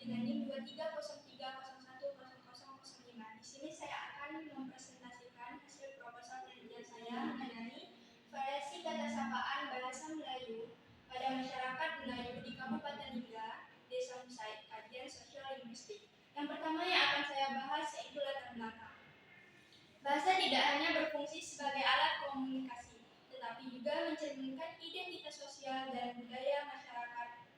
dengan NIM 2303010005. Di sini saya akan mempresentasikan hasil proposal penelitian saya mengenai variasi kata sapaan bahasa Melayu pada masyarakat Melayu di Kabupaten Lingga, Desa Musai, kajian sosial linguistik. Yang pertama yang akan saya bahas yaitu latar belakang. Bahasa tidak hanya berfungsi sebagai alat komunikasi, tetapi juga mencerminkan identitas sosial dan budaya masyarakatnya.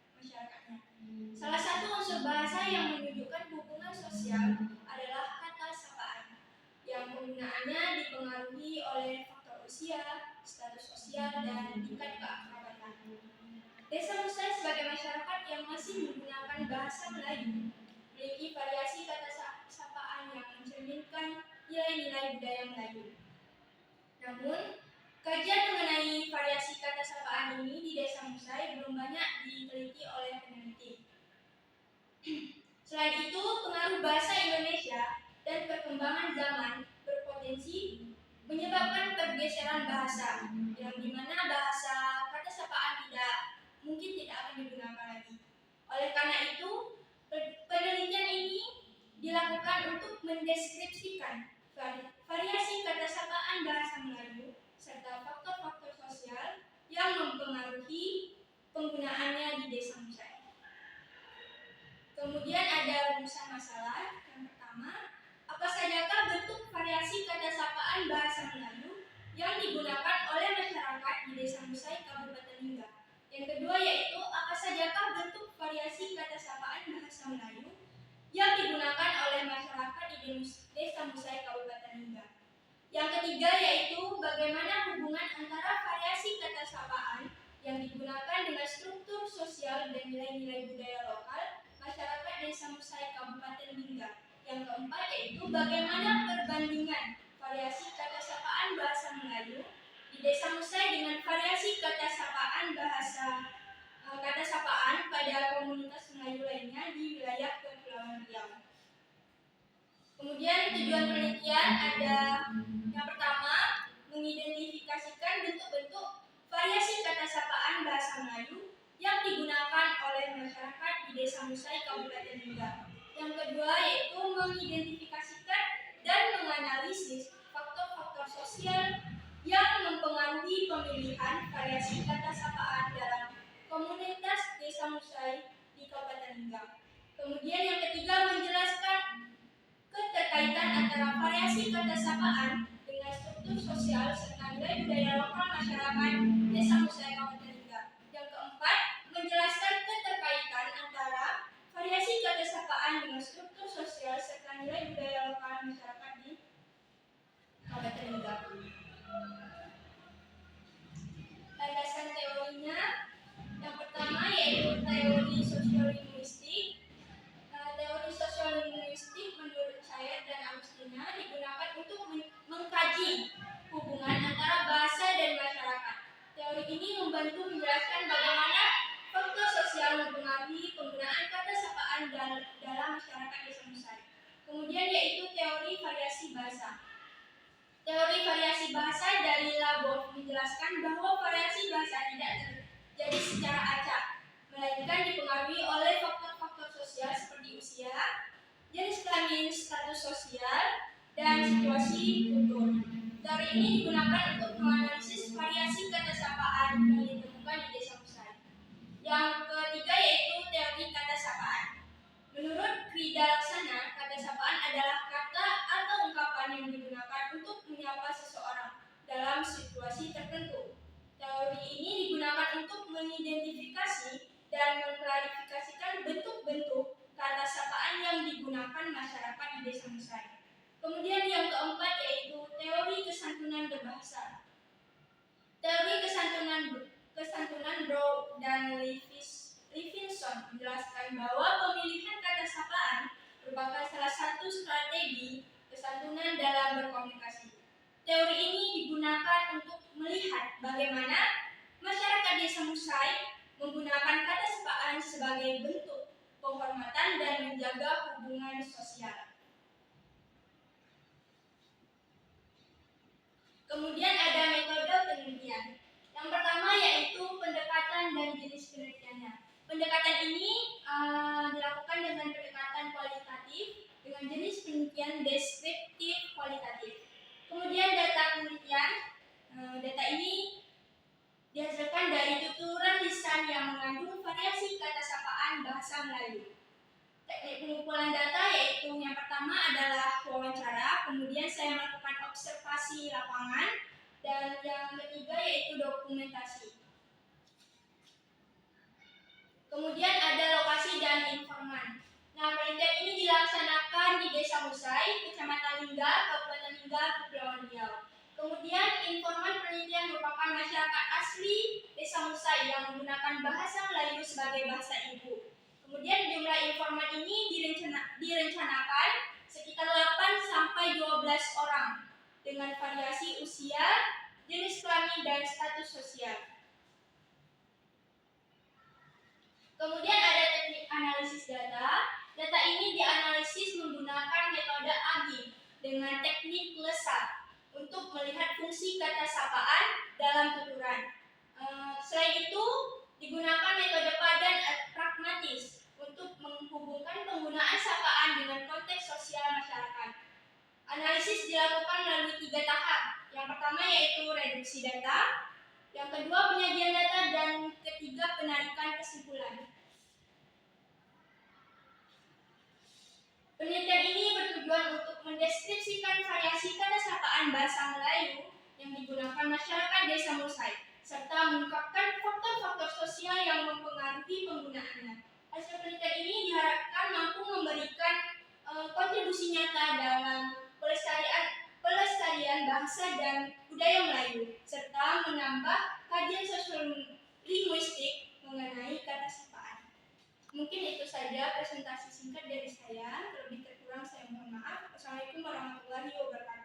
Salah satu unsur bahasa yang menunjukkan hubungan sosial adalah kata sapaan, yang penggunaannya dipengaruhi oleh faktor usia, status sosial, dan tingkat keakrabatan. Desa Musai sebagai masyarakat yang masih menggunakan bahasa Melayu memiliki variasi kata sapaan yang mencerminkan nilai-nilai budaya Melayu. Namun, kajian mengenai variasi kata sapaan ini di Desa Musai belum banyak diteliti oleh peneliti. Selain itu, pengaruh bahasa Indonesia dan perkembangan zaman berpotensi menyebabkan pergeseran bahasa, yang dimana bahasa kata sapaan mungkin tidak akan digunakan lagi. Oleh karena itu, penelitian ini dilakukan untuk mendeskripsikan variasi kata sapaan bahasa Melayu serta faktor-faktor sosial yang mempengaruhi penggunaannya di Desa Musai. Kemudian ada rumusan masalah. Yang pertama, apa sajakah bentuk variasi kata sapaan bahasa Melayu yang digunakan oleh masyarakat di Desa Musai, Kabupaten Lingga? Yang kedua yaitu, apa sajakah bentuk variasi kata sapaan bahasa Melayu yang digunakan oleh masyarakat di Desa Musai, Kabupaten Lingga? Yang ketiga yaitu, bagaimana hubungan antara variasi kata sapaan yang digunakan dengan struktur sosial dan nilai-nilai budaya lokal masyarakat Desa Musai, Kabupaten Lingga. Yang keempat yaitu, bagaimana perbandingan variasi kata sapaan bahasa Melayu di Desa Musai dengan variasi kata sapaan pada komunitas Melayu lainnya di wilayah Kepulauan Riau. Kemudian tujuan penelitian ada yang pertama, mengidentifikasikan bentuk-bentuk variasi kata sapaan bahasa Melayu yang digunakan oleh masyarakat di Desa Musai, Kabupaten Lingga. Yang kedua yaitu mengidentifikasikan dan menganalisis faktor-faktor sosial yang mempengaruhi pemilihan variasi kata sapaan dalam komunitas Desa Musai di Kabupaten Lingga. Kemudian yang ketiga, menjelaskan keterkaitan antara variasi kata sapaan dengan struktur sosial serta nilai budaya lokal masyarakat Desa Musai, Kabupaten Lingga. Yang keempat, menjelaskan keterkaitan antara variasi kata sapaan dengan struktur sosial serta nilai budaya lokal masyarakat di Kabupaten Lingga. Landasan teorinya, yang pertama yaitu teori sosiolinguistik. Teori sosiolinguistik menurut saya dan Agustina digunakan untuk mengkaji hubungan antara bahasa dan masyarakat. Teori ini membantu menjelaskan bagaimana faktor sosial mempengaruhi penggunaan kata sapaan dalam masyarakat Desa Musai. Kemudian yaitu teori variasi bahasa. Teori variasi bahasa dari Labov menjelaskan bahwa variasi bahasa tidak terjadi secara acak, melainkan dipengaruhi oleh faktor-faktor sosial seperti usia, jenis kelamin, status sosial, dan situasi kultur. Teori ini digunakan untuk menganalisis variasi kata sapaan yang ditemukan di Desa Musai. Yang ketiga yaitu teori kata sapaan. Menurut Krida Laksana, kata sapaan adalah kata atau ungkapan yang digunakan untuk menyapa seseorang dalam situasi tertentu. Teori ini digunakan untuk mengidentifikasi dan mengklarifikasikan bentuk-bentuk kata sapaan yang digunakan masyarakat di Desa Musai. Kemudian yang keempat yaitu teori kesantunan berbahasa. Teori kesantunan Brown dan Livinson menjelaskan bahwa pemilihan kata sapaan merupakan salah satu strategi kesantunan dalam berkomunikasi. Teori ini digunakan untuk melihat bagaimana masyarakat Desa Musai menggunakan kata sapaan sebagai bentuk penghormatan dan menjaga hubungan sosial. Kemudian ada metode penelitian. Yang pertama yaitu pendekatan dan jenis penelitiannya. Pendekatan ini dilakukan dilakukan dengan pendekatan kualitatif dengan jenis penelitian deskriptif kualitatif. Kemudian data penelitian, data ini dihasilkan dari tuturan lisan yang mengandung variasi kata sapaan bahasa Melayu. Teknik pengumpulan data yaitu yang pertama adalah wawancara, kemudian saya melakukan observasi lapangan, dan yang ketiga yaitu dokumentasi. Kemudian ada lokasi dan informan. Nah, penelitian ini dilaksanakan di Desa Musai, Kecamatan Lingga, Kabupaten Lingga, Kepulauan Riau. Kemudian informan penelitian merupakan masyarakat asli Desa Musai yang menggunakan bahasa Melayu sebagai bahasa ibu. Kemudian jumlah informan ini direncanakan sekitar 8 sampai 12 orang dengan variasi usia, jenis kelamin, dan status sosial. Kemudian ada teknik analisis data. Data ini dianalisis menggunakan metode AGI dengan teknik lesat untuk melihat fungsi kata sapaan dalam tuturan. Selain itu, digunakan metode padan pragmatis untuk menghubungkan penggunaan sapaan dengan konteks sosial masyarakat. Analisis dilakukan melalui 3 tahap. Yang pertama yaitu reduksi data, yang kedua penyajian data, dan ketiga penarikan kesimpulan. Penelitian ini bertujuan untuk mendeskripsikan variasi kata sapaan bahasa Melayu yang digunakan masyarakat Desa Musai, serta mengungkapkan faktor-faktor sosial yang mempengaruhi penggunaannya. Hasil penelitian ini diharapkan mampu memberikan kontribusi nyata dalam pelestarian bahasa dan budaya Melayu, serta menambah kajian sosial-linguistik mengenai kata sapaan. Mungkin itu saja presentasi singkat dari saya. Terlebih terkurang saya mohon maaf. Wassalamualaikum warahmatullahi wabarakatuh.